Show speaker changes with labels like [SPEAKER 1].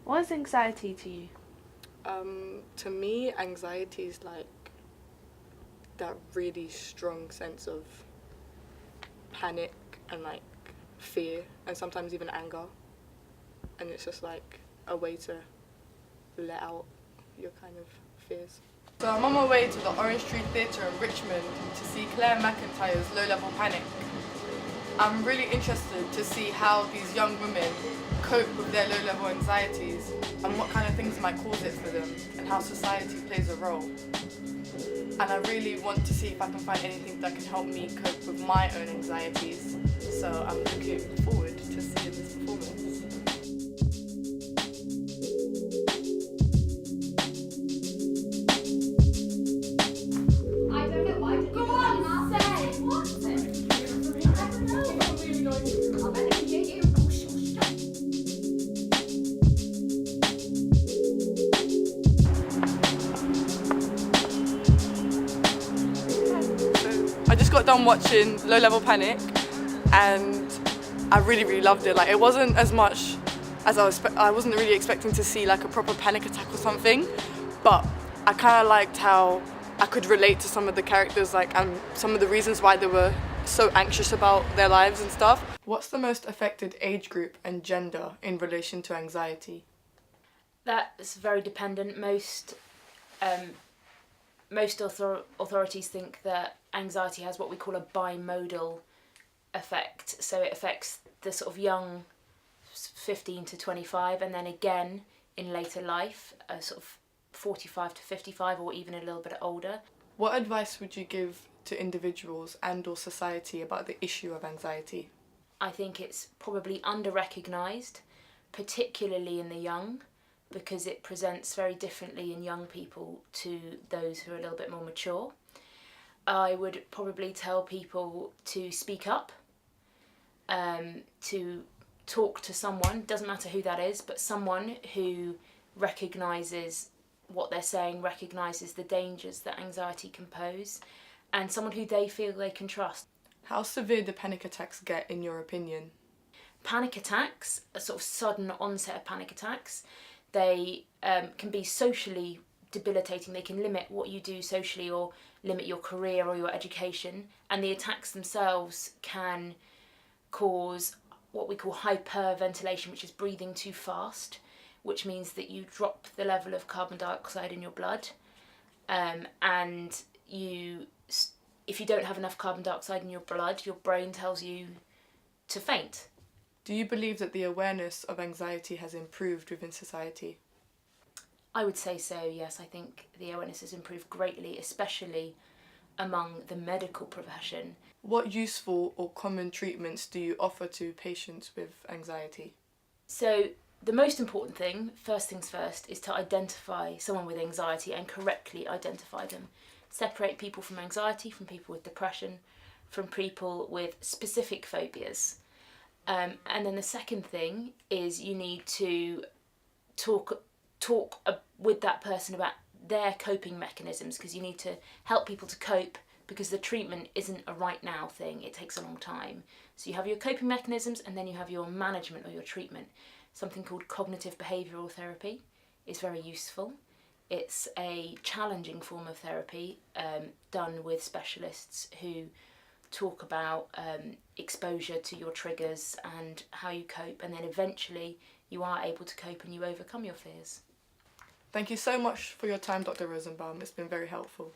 [SPEAKER 1] What is anxiety to you?
[SPEAKER 2] To me, anxiety is like that really strong sense of panic and like fear and sometimes even anger. And it's just like a way to let out your kind of fears. So I'm on my way to the Orange Tree Theatre in Richmond to see Claire McIntyre's Low Level Panic. I'm really interested to see how these young women cope with their low-level anxieties and what kind of things might cause it for them and how society plays a role. And I really want to see if I can find anything that can help me cope with my own anxieties. So I'm looking forward to seeing this performance. I just got done watching Low Level Panic and I really loved it. Like, it wasn't as much as I wasn't really expecting to see like a proper panic attack or something, but I kind of liked how I could relate to some of the characters, like, and some of the reasons why they were so anxious about their lives and stuff. What's the most affected age group and gender in relation to anxiety?
[SPEAKER 3] That's very dependent. Most authorities think that anxiety has what we call a bimodal effect. So it affects the sort of young 15 to 25 and then again in later life, sort of 45 to 55 or even a little bit older.
[SPEAKER 2] What advice would you give to individuals and or society about the issue of anxiety?
[SPEAKER 3] I think it's probably under-recognised, particularly in the young, because it presents very differently in young people to those who are a little bit more mature. I would probably tell people to speak up, to talk to someone, doesn't matter who that is, but someone who recognises what they're saying, recognises the dangers that anxiety can pose, and someone who they feel they can trust.
[SPEAKER 2] How severe do panic attacks get, in your opinion?
[SPEAKER 3] Panic attacks, a sort of sudden onset of panic attacks, they can be socially debilitating. They can limit what you do socially or limit your career or your education, and the attacks themselves can cause what we call hyperventilation, which is breathing too fast, which means that you drop the level of carbon dioxide in your blood, and if you don't have enough carbon dioxide in your blood, your brain tells you to faint.
[SPEAKER 2] Do you believe that the awareness of anxiety has improved within society?
[SPEAKER 3] I would say so, yes. I think the awareness has improved greatly, especially among the medical profession.
[SPEAKER 2] What useful or common treatments do you offer to patients with anxiety?
[SPEAKER 3] So the most important thing, first things first, is to identify someone with anxiety and correctly identify them. Separate people from anxiety, from people with depression, from people with specific phobias. And then the second thing is you need to talk with that person about their coping mechanisms, because you need to help people to cope, because the treatment isn't a right now thing, it takes a long time. So you have your coping mechanisms and then you have your management or your treatment. Something called cognitive behavioural therapy is very useful. It's a challenging form of therapy done with specialists who talk about exposure to your triggers and how you cope, and then eventually you are able to cope and you overcome your fears.
[SPEAKER 2] Thank you so much for your time, Dr. Rosenbaum. It's been very helpful.